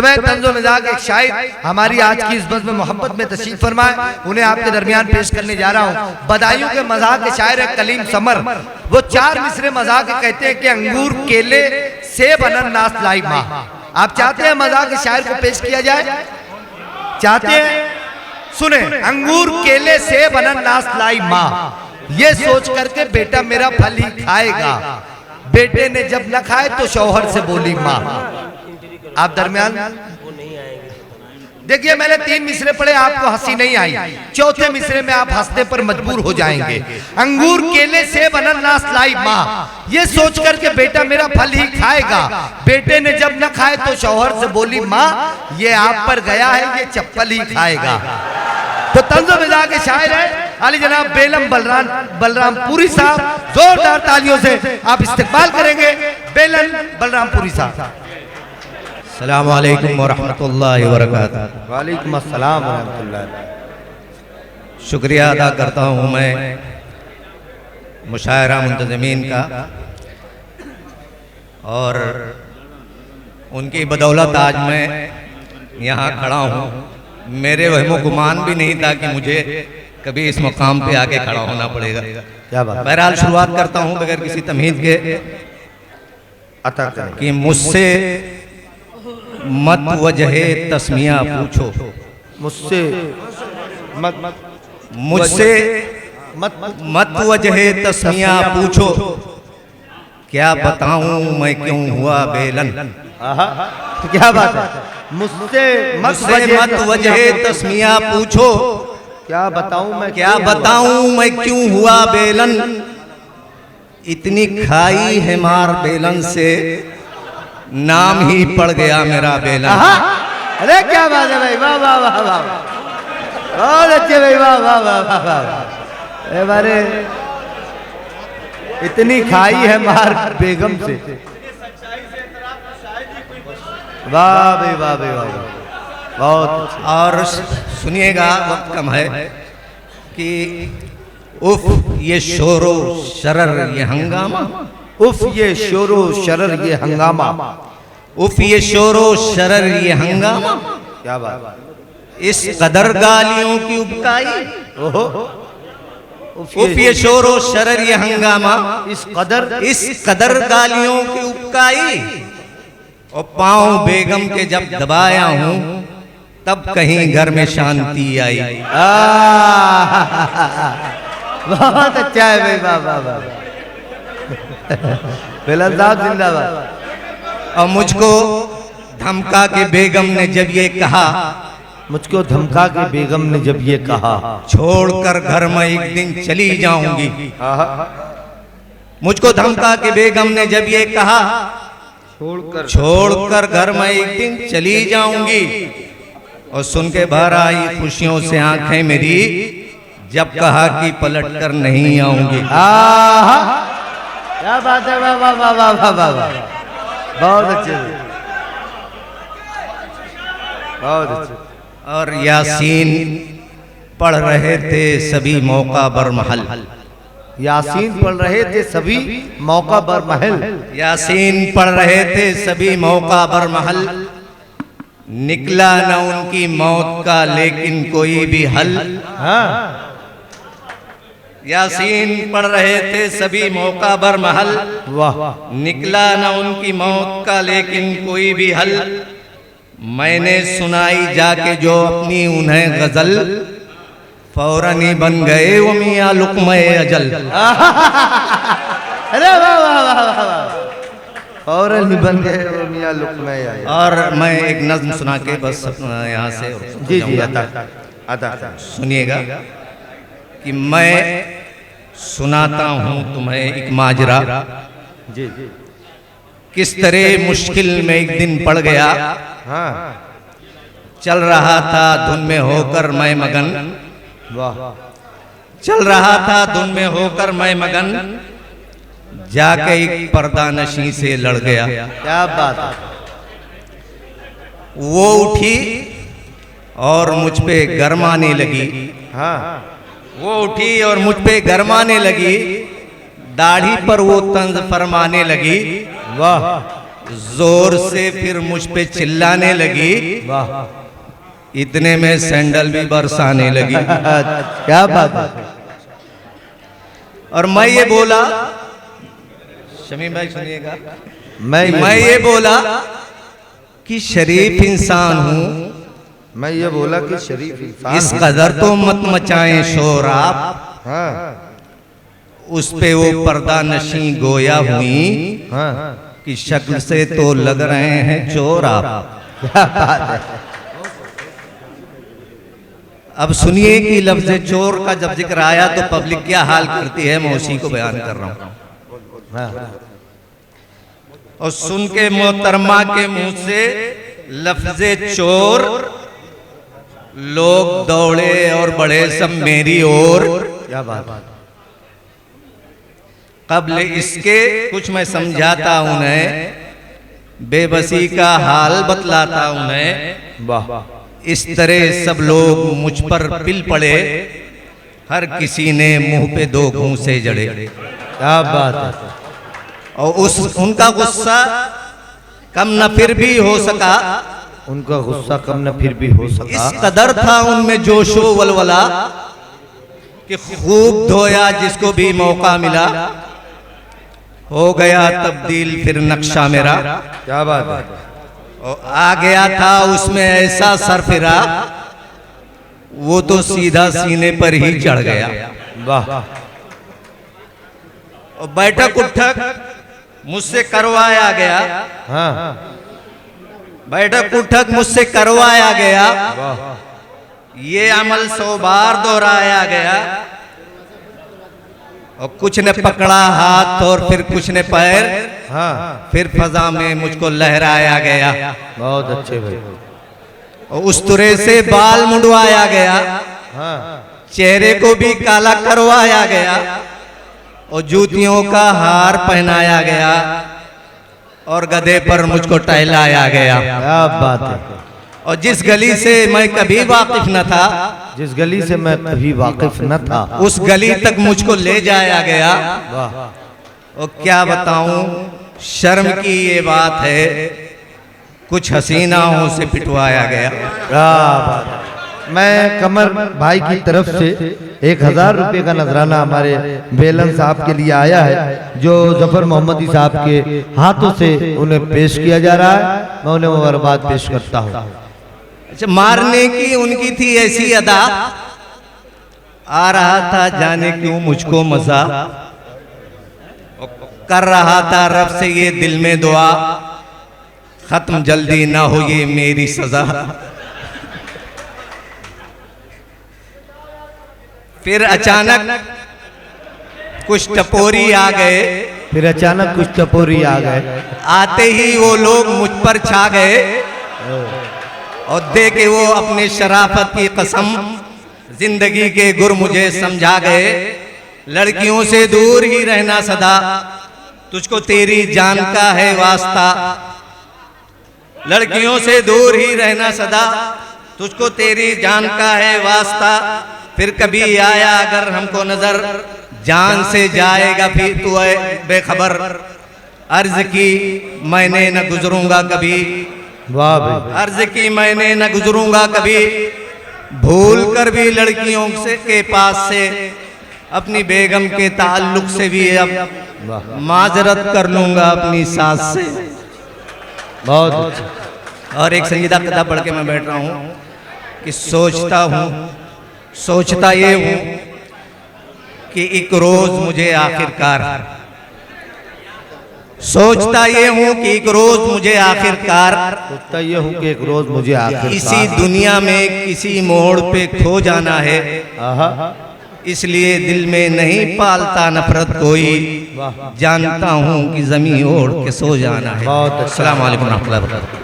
मैं तंज़ो मिजाज एक शायर हमारी आज की इस बज़्म में मोहब्बत में तशरीफ फरमाए, उन्हें आपके दरमियान पेश करने जा रहा हूँ। बदायूं के मज़ाक के शायर है कलीम समर, वो 4 मिसरे मज़ाक कहते हैं कि अंगूर केले सेब अनानास लाई माँ। आप चाहते हैं मज़ाक के शायर को पेश किया जाए? चाहते हैं? सुने, अंगूर केले सेब अनानास लाई माँ, ये सोच करके बेटा मेरा फल ही खाएगा। बेटे ने जब न खाए तो शौहर से बोली माँ। आप दरमियान देखिए, मैंने 3 मिसरे पढ़े, आपको हंसी नहीं आई, चौथे मिसरे में आप हंसने पर मजबूर हो जाएंगे। अंगूर केले सेब अनानास लाई माँ, ये सोच करके बेटा मेरा फल ही खाएगा। बेटे ने जब न खाए तो शौहर से बोली माँ, ये आप पर गया है, ये चप्पल ही खाएगा। तो तंज़ो मिजाज के शायर है अली जनाब बेलम बलरामपुरी साहब, जोरदार तालियों से आप इस्तकबाल करेंगे बेलम बलरामपुरी साहब। अस्सलामु अलैकुम वरहमतुल्लाहि वबरकातुहू। वालेकुम अस्सलाम वरहमतुल्लाह। शुक्रिया अदा करता हूँ मैं मुशायरा मुंतज़मीन का, और उनकी बदौलत आज मैं यहाँ खड़ा हूँ। मेरे वहमो गुमान भी नहीं था कि मुझे कभी इस मुकाम पे आके खड़ा होना पड़ेगा। क्या बात। बहरहाल शुरुआत करता हूँ बगैर किसी तमीज़ के कि मुझसे मत वजहे तस्मिया पूछो, मुझसे मत वजहे तस्मिया पूछो, क्या बताऊं मैं क्यों हुआ बेलन। क्या बात है। मुझसे मत वजहे तस्मिया पूछो, क्या बताऊं मैं क्यों हुआ बेलन। इतनी खाई है मार बेलन से, नाम ही पड़ गया मेरा बेलन। अरे क्या बात है भाई, वाह वाह वाह वाह, बहुत अच्छे भाई, वाह वाह वाह वाह वाह। बारे इतनी खाई है मार बेगम से, वाह भाई वाह भाई वाह, बहुत। और सुनिएगा, वक्त कम है, कि उफ ये शोरो शरर ये हंगामा, उफ ये शोरो शरर ये हंगामा, उफ ये शोरो शरर ये हंगामा। क्या बात। इस कदर गालियों की उबकाई, ओहो, उफ ये शोरो शरर ये हंगामा, इस कदर गालियों की उबकाई। और पाँव बेगम के जब दबाया हूँ तब कहीं घर में शांति आई। बहुत अच्छा है भाई, वाह वाह वाह। बेलन साहब जिंदाबाद। और मुझको धमका के बेगम ने जब ये कहा, मुझको धमका के बेगम ने जब ये कहा, छोड़कर घर में एक दिन चली जाऊंगी। मुझको धमका के बेगम ने जब ये कहा, छोड़कर घर में एक दिन चली जाऊंगी। और सुन के बाहर आई खुशियों से आंखें मेरी, जब कहा कि पलट कर नहीं आऊंगी। क्या बात है, वाह वाह वाह वाह वाह वाह वाह, बहुत अच्छे, बहुत अच्छे। और यासीन पढ़ रहे थे सभी मौका बरमहल, यासीन पढ़ रहे थे सभी मौका बरमहल, यासीन पढ़ रहे थे सभी मौका बरमहल। निकला न उनकी मौत का लेकिन कोई भी हल। यासीन पढ़ रहे थे सभी मौका बरमहल, वाह। निकला न उनकी मौत का लेकिन कोई भी हल। मैंने सुनाई जाके जो अपनी उन्हें गजल, फौरन ही बन गए वो मियाँ लुक़्मे अजल। अरे वाह वाह वाह वाह, फौरन ही बन गए वो मियाँ लुक़्मे अजल। और मैं एक नज्म सुना के बस यहाँ से जी जी अदा सुनिएगा कि मैं सुनाता हूँ तुम्हें एक माजरा। जी। किस तरह मुश्किल में एक दिन पड़ गया। हाँ। चल रहा था धुन में होकर मैं मगन, वाह। चल रहा था धुन में होकर मैं मगन, जाके एक पर्दा नशी से लड़ गया। क्या बात है। वो उठी और मुझ पे गरमाने लगी। हाँ। वो उठी और मुझ पे गरमाने लगी, दाढ़ी पर वो तंज फरमाने लगी। वाह। जोर से फिर मुझ पे चिल्लाने लगी। वाह, इतने में सैंडल भी बरसाने लगी। क्या बात है। और मैं ये बोला, शमीम भाई सुनिएगा, मैं ये बोला कि शरीफ इंसान हूं, मैं ये बोला कि शरीफ इंसान इस कदर तो मत मचाएं शोर आप। हाँ उस पे वो पर्दा नशी गोया हुई हाँ, कि शक्ल से तो लग रहे हैं चोर आप। क्या बात है। अब सुनिए कि लफ्ज चोर का जब जिक्र आया तो पब्लिक क्या हाल करती है, मैं उसी को बयान कर रहा हूं। हाँ, और सुन के मोहतरमा के मुंह से लफ्ज चोर, लोग दौड़े और बड़े सब मेरी ओर। क्या बात है। कबल इसके कुछ मैं समझाता उन्हें, बेबसी का हाल बतलाता उन्हें। वाह, इस तरह सब लोग मुझ पर पिल पड़े, हर किसी ने मुंह पे दो घूंसे जड़े। क्या बात है। और उनका गुस्सा कम न फिर भी हो सका, उनका गुस्सा कम न फिर भी हो सका। इस कदर था उनमें जोशो वलवला कि खूब धोया जिसको भी मौका मिला, हो गया तब्दील फिर नक्शा मेरा। क्या बात है। और आ गया था उसमें ऐसा सरफिरा, वो तो सीधा सीने पर ही चढ़ गया। वाह, और बैठक उठक मुझसे करवाया गया, हाँ, बैठक उठक मुझसे करवाया गया, वाह, ये अमल 100 बार दोहराया गया। और कुछ ने पकड़ा हाथ और फिर कुछ ने पैर, हाँ, फिर फजा में मुझको लहराया गया। बहुत अच्छे भाई। और उस तरह से बाल मुंडवाया गया, हाँ, चेहरे को भी काला करवाया गया, और जूतियों का हार पहनाया गया, और गधे पर मुझको टहलाया गया। क्या बात है। और जिस गली से मैं कभी वाकिफ न था, जिस गली से मैं कभी वाकिफ न था, उस गली तक मुझको ले जाया गया। वाह, और क्या बताऊं, शर्म की ये बात है, कुछ हसीनाओं से पिटवाया गया। क्या बात है। मैं कमर भाई की तरफ से 1000 रुपये का नजराना हमारे बेलन साहब के लिए आया है, जो जफर मोहम्मदी साहब के हाथों से उन्हें पेश किया जा रहा है। मैं उन्हें मुबारकबाद पेश करता हूँ। अच्छा, मारने की उनकी थी ऐसी अदा, आ रहा था जाने क्यों मुझको मजा, कर रहा था रब से ये दिल में दुआ, खत्म जल्दी ना हो ये मेरी सजा। फिर अचानक कुछ टपोरी आ गए, फिर अचानक कुछ टपोरी आ गए, आते ही वो लोग मुझ पर छा गए, और दे के वो अपनी शराफत की कसम जिंदगी के गुर मुझे समझा गए। लड़कियों से दूर ही रहना सदा, तुझको तेरी जान का है वास्ता। लड़कियों से दूर ही रहना सदा, तुझको तेरी जान का है वास्ता। फिर कभी आया अगर हमको नजर, जान से जाएगा फिर तू बेखबर। अर्ज की मैंने न गुजरूंगा कभी, वाह भाई, अर्ज की मैंने न गुजरूंगा कभी, भूल कर भी लड़कियों से के पास से, अपनी बेगम के ताल्लुक से भी अब माजरत कर लूंगा अपनी सास से। बहुत अच्छा। और एक संजीदा कथा पढ़ के मैं बैठ रहा हूँ कि सोचता ये हूँ कि एक रोज मुझे आखिरकार, सोचता ये हूँ कि एक रोज मुझे आखिरकार, सोचता ये हूँ कि एक रोज मुझे आखिरकार इसी दुनिया में किसी मोड़ पे खो जाना है। आहा, इसलिए दिल में नहीं पालता नफरत कोई, जानता हूँ कि जमीन ओढ़ के सो जाना है। बहुत अच्छा। अस्सलाम वालेकुम रहमतुल्लाहि व बरकातहू।